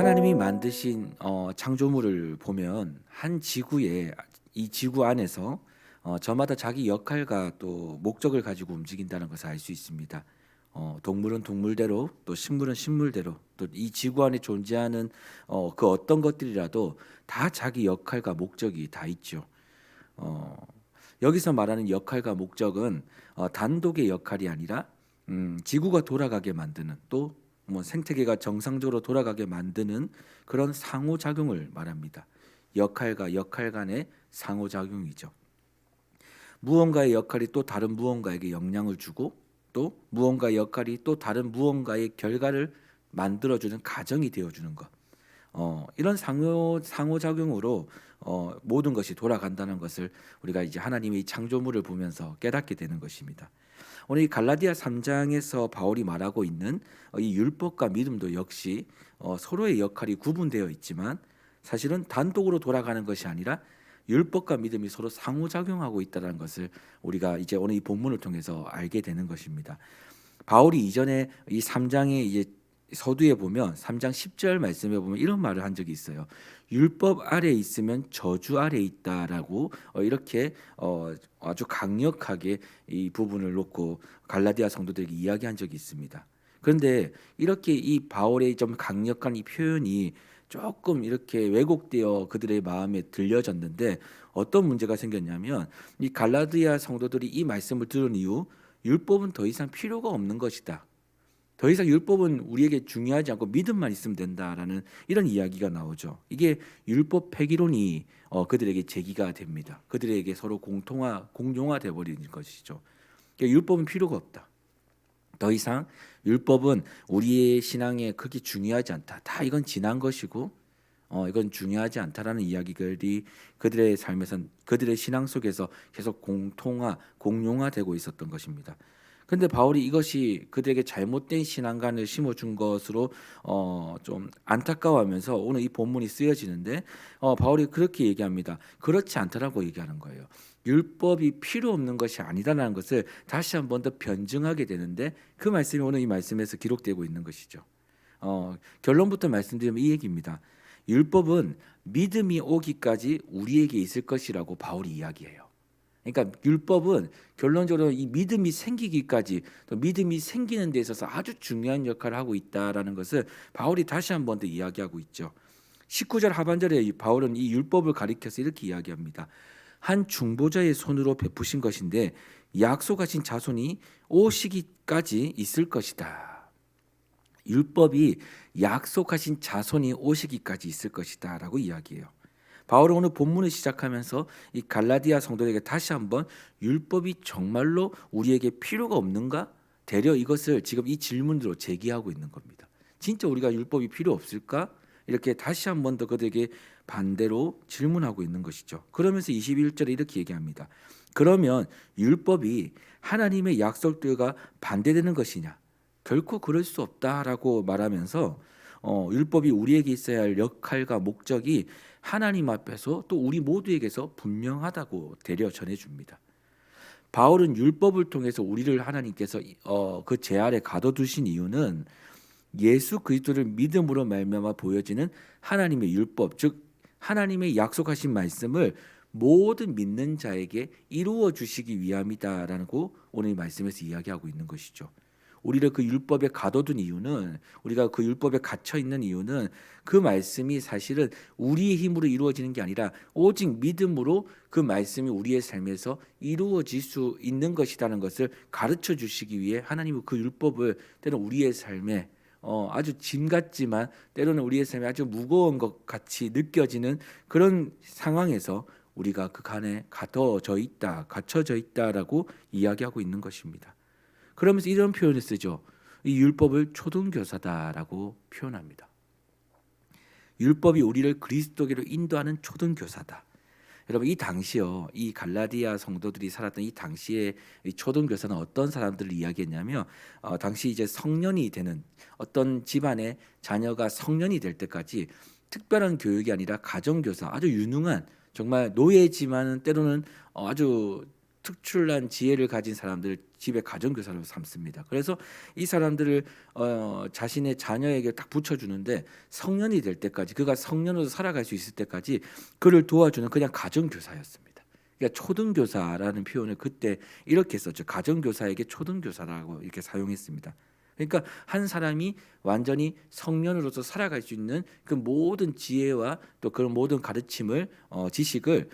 하나님이 만드신 창조물을 보면 한 지구에 이 지구 안에서 저마다 자기 역할과 또 목적을 가지고 움직인다는 것을 알 수 있습니다. 동물은 동물대로 또 식물은 식물대로 또 이 지구 안에 존재하는 그 어떤 것들이라도 다 자기 역할과 목적이 다 있죠. 어 여기서 말하는 역할과 목적은 단독의 역할이 아니라 지구가 돌아가게 만드는 또 뭐 생태계가 정상적으로 돌아가게 만드는 그런 상호작용을 말합니다. 역할과 역할 간의 상호작용이죠. 무언가의 역할이 또 다른 무언가에게 영향을 주고 또 무언가의 역할이 또 다른 무언가의 결과를 만들어주는 가정이 되어주는 것. 이런 상호작용으로 모든 것이 돌아간다는 것을 우리가 이제 하나님의 이 창조물을 보면서 깨닫게 되는 것입니다. 오늘 이 갈라디아 3장에서 바울이 말하고 있는 이 율법과 믿음도 역시 서로의 역할이 구분되어 있지만 사실은 단독으로 돌아가는 것이 아니라 율법과 믿음이 서로 상호작용하고 있다는 것을 우리가 이제 오늘 이 본문을 통해서 알게 되는 것입니다. 바울이 이전에 이 3장의 이제 서두에 보면 3장 10절 말씀에 보면 이런 말을 한 적이 있어요. 율법 아래에 있으면 저주 아래에 있다라고 이렇게 아주 강력하게 이 부분을 놓고 갈라디아 성도들에게 이야기한 적이 있습니다. 그런데 이렇게 이 바울의 좀 강력한 이 표현이 조금 이렇게 왜곡되어 그들의 마음에 들려졌는데 어떤 문제가 생겼냐면 이 갈라디아 성도들이 이 말씀을 들은 이후 율법은 더 이상 필요가 없는 것이다. 더 이상 율법은 우리에게 중요하지 않고 믿음만 있으면 된다라는 이런 이야기가 나오죠. 이게 율법 폐기론이 그들에게 제기가 됩니다. 그들에게 서로 공용화돼 버리는 것이죠. 그러니까 율법은 필요가 없다. 더 이상 율법은 우리의 신앙에 그렇게 중요하지 않다. 다 이건 지난 것이고 이건 중요하지 않다라는 이야기들이 그들의 삶에서 그들의 신앙 속에서 계속 공용화되고 있었던 것입니다. 근데 바울이 이것이 그들에게 잘못된 신앙관을 심어준 것으로 좀 안타까워하면서 오늘 이 본문이 쓰여지는데 바울이 그렇게 얘기합니다. 그렇지 않다라고 얘기하는 거예요. 율법이 필요 없는 것이 아니다라는 것을 다시 한 번 더 변증하게 되는데 그 말씀이 오늘 이 말씀에서 기록되고 있는 것이죠. 결론부터 말씀드리면 이 얘기입니다. 율법은 믿음이 오기까지 우리에게 있을 것이라고 바울이 이야기해요. 그러니까 율법은 결론적으로 이 믿음이 생기기까지 또 믿음이 생기는 데 있어서 아주 중요한 역할을 하고 있다라는 것을 바울이 다시 한 번 더 이야기하고 있죠. 19절 하반절에 바울은 이 율법을 가리켜서 이렇게 이야기합니다. 한 중보자의 손으로 베푸신 것인데 약속하신 자손이 오시기까지 있을 것이다. 율법이 약속하신 자손이 오시기까지 있을 것이다라고 이야기해요. 바울은 오늘 본문을 시작하면서 이 갈라디아 성도에게 다시 한번 율법이 정말로 우리에게 필요가 없는가? 되려 이것을 지금 이 질문으로 제기하고 있는 겁니다. 진짜 우리가 율법이 필요 없을까? 이렇게 다시 한번 더 그들에게 반대로 질문하고 있는 것이죠. 그러면서 21절에 이렇게 얘기합니다. 그러면 율법이 하나님의 약속들과 반대되는 것이냐? 결코 그럴 수 없다라고 말하면서 율법이 우리에게 있어야 할 역할과 목적이 하나님 앞에서 또 우리 모두에게서 분명하다고 되려 전해줍니다. 바울은 율법을 통해서 우리를 하나님께서 그 제 아래 가둬두신 이유는 예수 그리스도를 믿음으로 말미암아 보여지는 하나님의 율법, 즉 하나님의 약속하신 말씀을 모든 믿는 자에게 이루어 주시기 위함이다라고 오늘 말씀에서 이야기하고 있는 것이죠. 우리를 그 율법에 가둬둔 이유는 우리가 그 율법에 갇혀 있는 이유는 그 말씀이 사실은 우리의 힘으로 이루어지는 게 아니라 오직 믿음으로 그 말씀이 우리의 삶에서 이루어질 수 있는 것이라는 것을 가르쳐 주시기 위해 하나님은 그 율법을 때로는 우리의 삶에 아주 짐 같지만 때로는 우리의 삶에 아주 무거운 것 같이 느껴지는 그런 상황에서 우리가 그 간에 갇혀져 있다라고 이야기하고 있는 것입니다. 그러면서 이런 표현을 쓰죠. 이 율법을 초등교사다라고 표현합니다. 율법이 우리를 그리스도께로 인도하는 초등교사다. 여러분 이 당시요, 이 갈라디아 성도들이 살았던 이 당시에 이 초등교사는 어떤 사람들을 이야기했냐면 당시 이제 성년이 되는 어떤 집안의 자녀가 성년이 될 때까지 특별한 교육이 아니라 가정교사, 아주 유능한 정말 노예지만은 때로는 아주 특출난 지혜를 가진 사람들 집에 가정교사로 삼습니다. 그래서 이 사람들을 자신의 자녀에게 딱 붙여주는데 성년이 될 때까지, 그가 성년으로 살아갈 수 있을 때까지 그를 도와주는 그냥 가정교사였습니다. 그러니까 초등교사라는 표현을 그때 이렇게 썼죠. 가정교사에게 초등교사라고 이렇게 사용했습니다. 그러니까 한 사람이 완전히 성년으로서 살아갈 수 있는 그 모든 지혜와 또 그런 모든 가르침을 지식을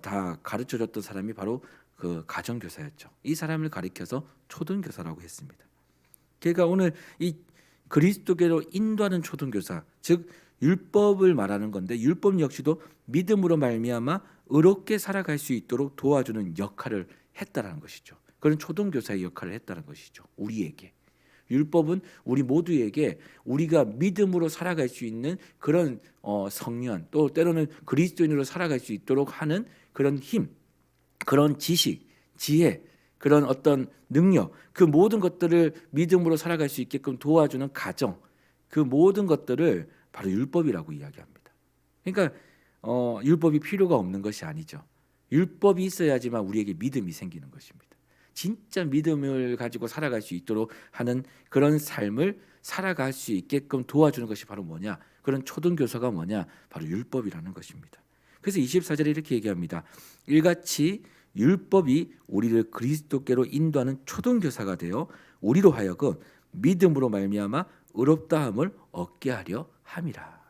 다 가르쳐줬던 사람이 바로 그 가정교사였죠. 이 사람을 가리켜서 초등교사라고 했습니다. 그러니까 오늘 이 그리스도께로 인도하는 초등교사, 즉 율법을 말하는 건데, 율법 역시도 믿음으로 말미암아 의롭게 살아갈 수 있도록 도와주는 역할을 했다라는 것이죠. 그런 초등교사의 역할을 했다는 것이죠. 우리에게 율법은 우리 모두에게 우리가 믿음으로 살아갈 수 있는 그런 성년, 또 때로는 그리스도인으로 살아갈 수 있도록 하는 그런 힘, 그런 지식, 지혜, 그런 어떤 능력, 그 모든 것들을 믿음으로 살아갈 수 있게끔 도와주는 가정, 그 모든 것들을 바로 율법이라고 이야기합니다. 그러니까 율법이 필요가 없는 것이 아니죠. 율법이 있어야지만 우리에게 믿음이 생기는 것입니다. 진짜 믿음을 가지고 살아갈 수 있도록 하는 그런 삶을 살아갈 수 있게끔 도와주는 것이 바로 뭐냐? 그런 초등교사가 뭐냐? 바로 율법이라는 것입니다. 그래서 24절에 이렇게 얘기합니다. 이같이 율법이 우리를 그리스도께로 인도하는 초등교사가 되어 우리로 하여금 믿음으로 말미암아 의롭다함을 얻게 하려 함이라.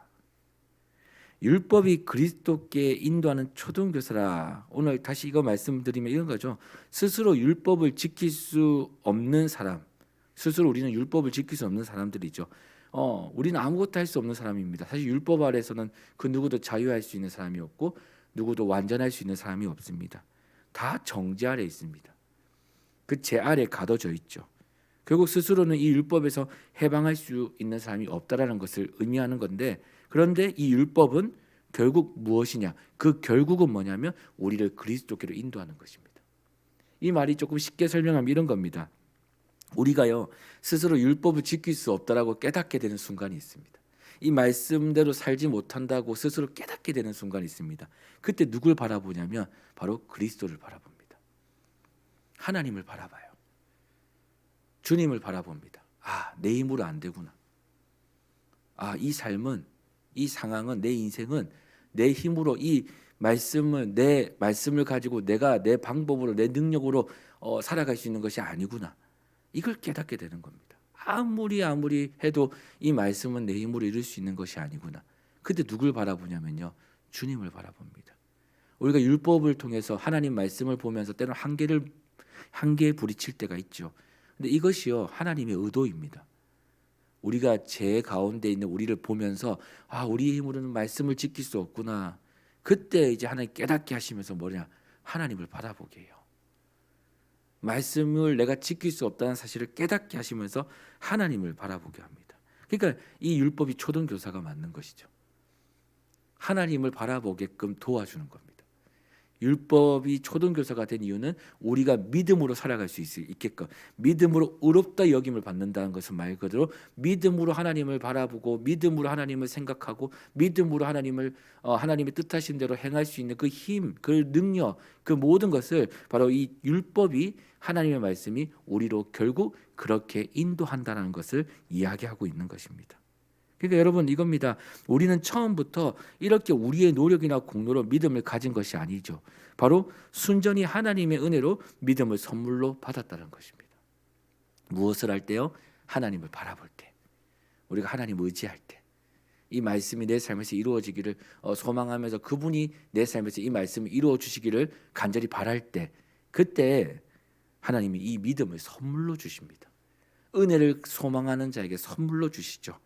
율법이 그리스도께 인도하는 초등교사라. 오늘 다시 이거 말씀드리면 이런 거죠. 스스로 율법을 지킬 수 없는 사람, 스스로 우리는 율법을 지킬 수 없는 사람들이죠. 우리는 아무것도 할 수 없는 사람입니다. 사실 율법 아래서는 그 누구도 자유할 수 있는 사람이 없고 누구도 완전할 수 있는 사람이 없습니다. 다 정죄 아래 있습니다. 그 죄 아래 가둬져 있죠. 결국 스스로는 이 율법에서 해방할 수 있는 사람이 없다라는 것을 의미하는 건데, 그런데 이 율법은 결국 무엇이냐? 그 결국은 뭐냐면 우리를 그리스도께로 인도하는 것입니다. 이 말이 조금 쉽게 설명하면 이런 겁니다. 우리가요 스스로 율법을 지킬 수 없다라고 깨닫게 되는 순간이 있습니다. 이 말씀대로 살지 못한다고 스스로 깨닫게 되는 순간이 있습니다. 그때 누굴 바라보냐면 바로 그리스도를 바라봅니다. 하나님을 바라봐요. 주님을 바라봅니다. 내 힘으로 안 되구나. 이 삶은, 이 상황은, 내 인생은 내 힘으로 이 말씀을, 내 말씀을 가지고 내가 내 방법으로, 내 능력으로 살아갈 수 있는 것이 아니구나. 이걸 깨닫게 되는 겁니다. 아무리 해도 이 말씀은 내 힘으로 이룰 수 있는 것이 아니구나. 그때 누굴 바라보냐면요, 주님을 바라봅니다. 우리가 율법을 통해서 하나님 말씀을 보면서 때로는 한계에 부딪힐 때가 있죠. 근데 이것이요 하나님의 의도입니다. 우리가 죄 가운데 있는 우리를 보면서 우리의 힘으로는 말씀을 지킬 수 없구나. 그때 이제 하나님 깨닫게 하시면서 하나님을 바라보게 해요. 말씀을 내가 지킬 수 없다는 사실을 깨닫게 하시면서 하나님을 바라보게 합니다. 그러니까 이 율법이 초등교사가 맞는 것이죠. 하나님을 바라보게끔 도와주는 겁니다. 율법이 초등교사가 된 이유는 우리가 믿음으로 살아갈 수 있게끔, 믿음으로 의롭다 여김을 받는다는 것은 말 그대로 믿음으로 하나님을 바라보고 믿음으로 하나님을 생각하고 믿음으로 하나님의 뜻하신 대로 행할 수 있는 그 힘, 그 능력, 그 모든 것을 바로 이 율법이, 하나님의 말씀이 우리로 결국 그렇게 인도한다는 것을 이야기하고 있는 것입니다. 그러니까 여러분 이겁니다. 우리는 처음부터 이렇게 우리의 노력이나 공로로 믿음을 가진 것이 아니죠. 바로 순전히 하나님의 은혜로 믿음을 선물로 받았다는 것입니다. 무엇을 할 때요? 하나님을 바라볼 때, 우리가 하나님을 의지할 때, 이 말씀이 내 삶에서 이루어지기를 소망하면서 그분이 내 삶에서 이 말씀을 이루어 주시기를 간절히 바랄 때, 그때 하나님이 이 믿음을 선물로 주십니다. 은혜를 소망하는 자에게 선물로 주시죠.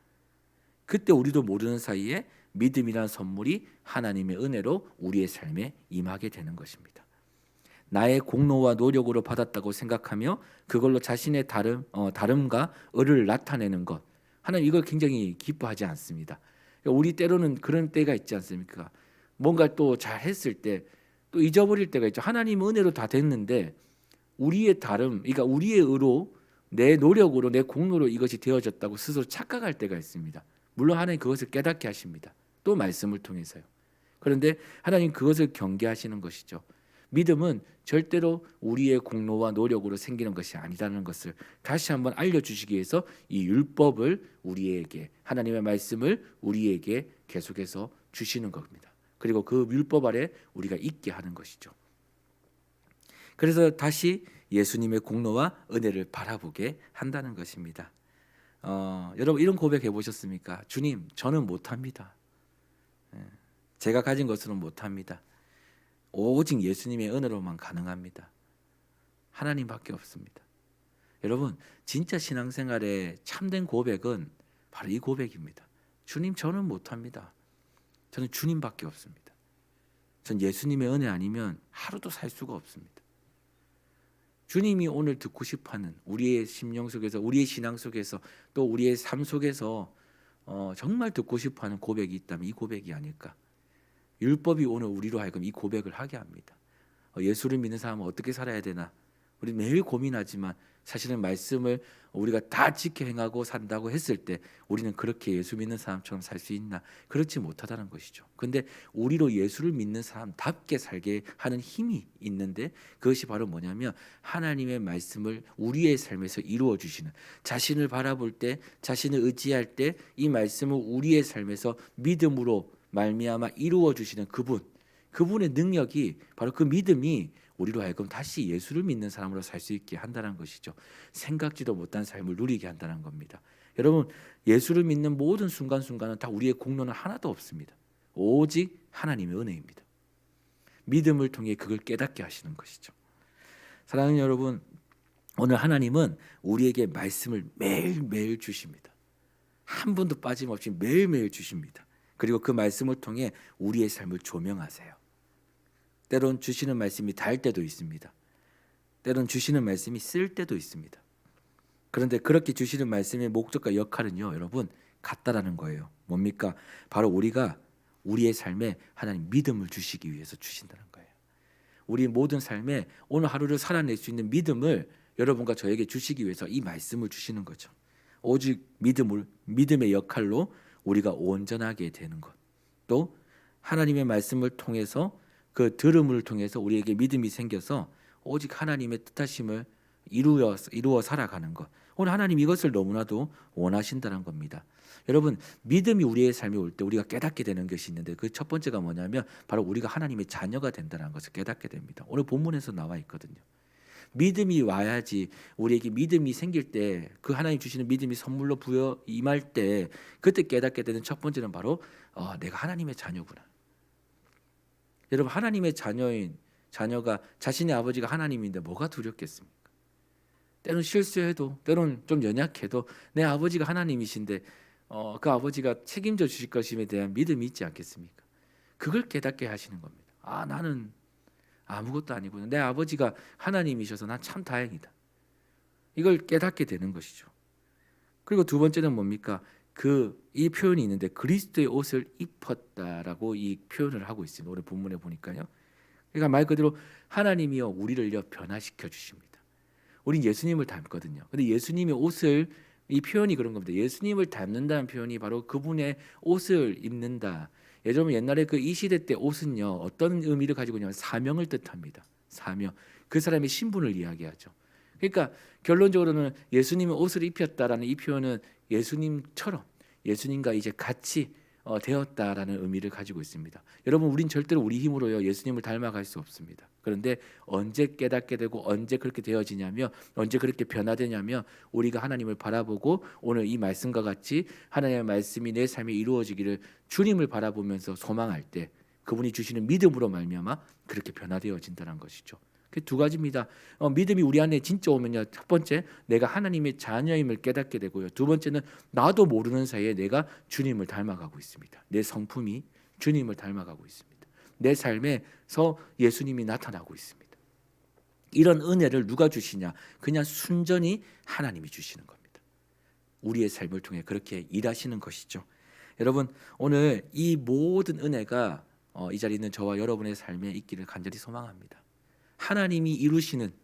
그때 우리도 모르는 사이에 믿음이란 선물이 하나님의 은혜로 우리의 삶에 임하게 되는 것입니다. 나의 공로와 노력으로 받았다고 생각하며 그걸로 자신의 다름과 의를 나타내는 것, 하나님 이걸 굉장히 기뻐하지 않습니다. 우리 때로는 그런 때가 있지 않습니까? 뭔가 또 잘했을 때 또 잊어버릴 때가 있죠. 하나님 은혜로 다 됐는데 우리의 그러니까 우리의 의로, 내 노력으로, 내 공로로 이것이 되어졌다고 스스로 착각할 때가 있습니다. 물론 하나님 그것을 깨닫게 하십니다. 또 말씀을 통해서요. 그런데 하나님 그것을 경계하시는 것이죠. 믿음은 절대로 우리의 공로와 노력으로 생기는 것이 아니라는 것을 다시 한번 알려주시기 위해서 이 율법을 우리에게, 하나님의 말씀을 우리에게 계속해서 주시는 겁니다. 그리고 그 율법 아래 우리가 있게 하는 것이죠. 그래서 다시 예수님의 공로와 은혜를 바라보게 한다는 것입니다. 여러분 이런 고백해 보셨습니까? 주님, 저는 못합니다. 제가 가진 것으로는 못합니다. 오직 예수님의 은혜로만 가능합니다. 하나님밖에 없습니다. 여러분 진짜 신앙생활의 참된 고백은 바로 이 고백입니다. 주님, 저는 못합니다. 저는 주님밖에 없습니다. 전 예수님의 은혜 아니면 하루도 살 수가 없습니다. 주님이 오늘 듣고 싶어하는 우리의 심령 속에서, 우리의 신앙 속에서, 또 우리의 삶 속에서 정말 듣고 싶어하는 고백이 있다면 이 고백이 아닐까. 율법이 오늘 우리로 하여금 이 고백을 하게 합니다. 예수를 믿는 사람은 어떻게 살아야 되나? 우리 매일 고민하지만 사실은 말씀을 우리가 다 지켜 행하고 산다고 했을 때 우리는 그렇게 예수 믿는 사람처럼 살 수 있나? 그렇지 못하다는 것이죠. 근데 우리로 예수를 믿는 사람답게 살게 하는 힘이 있는데, 그것이 바로 뭐냐면 하나님의 말씀을 우리의 삶에서 이루어 주시는, 자신을 바라볼 때, 자신을 의지할 때 이 말씀을 우리의 삶에서 믿음으로 말미암아 이루어 주시는 그분의 능력이, 바로 그 믿음이 우리로 하여금 다시 예수를 믿는 사람으로 살 수 있게 한다는 것이죠. 생각지도 못한 삶을 누리게 한다는 겁니다. 여러분 예수를 믿는 모든 순간순간은 다 우리의 공로는 하나도 없습니다. 오직 하나님의 은혜입니다. 믿음을 통해 그걸 깨닫게 하시는 것이죠. 사랑하는 여러분, 오늘 하나님은 우리에게 말씀을 매일매일 주십니다. 한 번도 빠짐없이 매일매일 주십니다. 그리고 그 말씀을 통해 우리의 삶을 조명하세요. 때론 주시는 말씀이 달 때도 있습니다. 때론 주시는 말씀이 쓸 때도 있습니다. 그런데 그렇게 주시는 말씀의 목적과 역할은요, 여러분 같다라는 거예요. 뭡니까? 바로 우리가 우리의 삶에 하나님 믿음을 주시기 위해서 주신다는 거예요. 우리 모든 삶에 오늘 하루를 살아낼 수 있는 믿음을 여러분과 저에게 주시기 위해서 이 말씀을 주시는 거죠. 오직 믿음의 역할로 우리가 온전하게 되는 것, 또 하나님의 말씀을 통해서, 그 들음을 통해서 우리에게 믿음이 생겨서 오직 하나님의 뜻하심을 이루어 살아가는 것. 오늘 하나님 이것을 너무나도 원하신다는 겁니다. 여러분 믿음이 우리의 삶에 올 때 우리가 깨닫게 되는 것이 있는데, 그 첫 번째가 뭐냐면 바로 우리가 하나님의 자녀가 된다는 것을 깨닫게 됩니다. 오늘 본문에서 나와 있거든요. 믿음이 와야지, 우리에게 믿음이 생길 때, 그 하나님 주시는 믿음이 선물로 임할 때 그때 깨닫게 되는 첫 번째는 바로 내가 하나님의 자녀구나. 여러분 하나님의 자녀가 자신의 아버지가 하나님인데 뭐가 두렵겠습니까? 때론 실수해도, 때론 좀 연약해도 내 아버지가 하나님이신데 그 아버지가 책임져 주실 것임에 대한 믿음이 있지 않겠습니까? 그걸 깨닫게 하시는 겁니다. 나는 아무것도 아니구나. 내 아버지가 하나님이셔서 난 참 다행이다. 이걸 깨닫게 되는 것이죠. 그리고 두 번째는 뭡니까? 이 표현이 있는데 그리스도의 옷을 입었다라고 이 표현을 하고 있습니다. 오늘 본문에 보니까요. 그러니까 말 그대로 하나님이요 우리를요 변화시켜 주십니다. 우린 예수님을 닮거든요. 근데 예수님의 옷을, 이 표현이 그런 겁니다. 예수님을 닮는다는 표현이 바로 그분의 옷을 입는다. 여러분 옛날에 그 이 시대 때 옷은요 어떤 의미를 가지고 있냐면 사명을 뜻합니다. 사명. 그 사람의 신분을 이야기하죠. 그러니까 결론적으로는 예수님의 옷을 입혔다라는 이 표현은 예수님처럼, 예수님과 이제 같이 되었다라는 의미를 가지고 있습니다. 여러분 우린 절대로 우리 힘으로요 예수님을 닮아갈 수 없습니다. 그런데 언제 깨닫게 되고 언제 그렇게 되어지냐면, 언제 그렇게 변화되냐면 우리가 하나님을 바라보고 오늘 이 말씀과 같이 하나님의 말씀이 내 삶에 이루어지기를 주님을 바라보면서 소망할 때 그분이 주시는 믿음으로 말미암아 그렇게 변화되어진다는 것이죠. 그 두 가지입니다. 믿음이 우리 안에 진짜 오면요, 첫 번째 내가 하나님의 자녀임을 깨닫게 되고요, 두 번째는 나도 모르는 사이에 내가 주님을 닮아가고 있습니다. 내 성품이 주님을 닮아가고 있습니다. 내 삶에서 예수님이 나타나고 있습니다. 이런 은혜를 누가 주시냐? 그냥 순전히 하나님이 주시는 겁니다. 우리의 삶을 통해 그렇게 일하시는 것이죠. 여러분 오늘 이 모든 은혜가 이 자리에 있는 저와 여러분의 삶에 있기를 간절히 소망합니다. 하나님이 이루시는,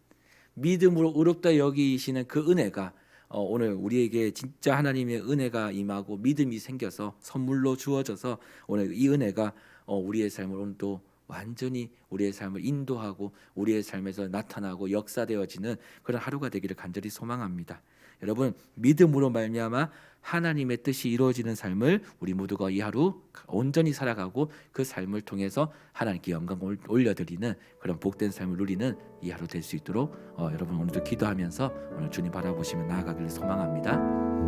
믿음으로 의롭다 여기시는 그 은혜가 오늘 우리에게 진짜 하나님의 은혜가 임하고 믿음이 생겨서 선물로 주어져서 오늘 이 은혜가 우리의 삶을 오늘도 완전히 우리의 삶을 인도하고 우리의 삶에서 나타나고 역사되어지는 그런 하루가 되기를 간절히 소망합니다. 여러분, 믿음으로 말미암아 하나님의 뜻이 이루어지는 삶을 우리 모두가 이 하루 온전히 살아가고 그 삶을 통해서 하나님께 영광을 올려드리는 그런 복된 삶을 누리는 이 하루 될 수 있도록 여러분 오늘도 기도하면서 오늘 주님 바라보시며 나아가기를 소망합니다.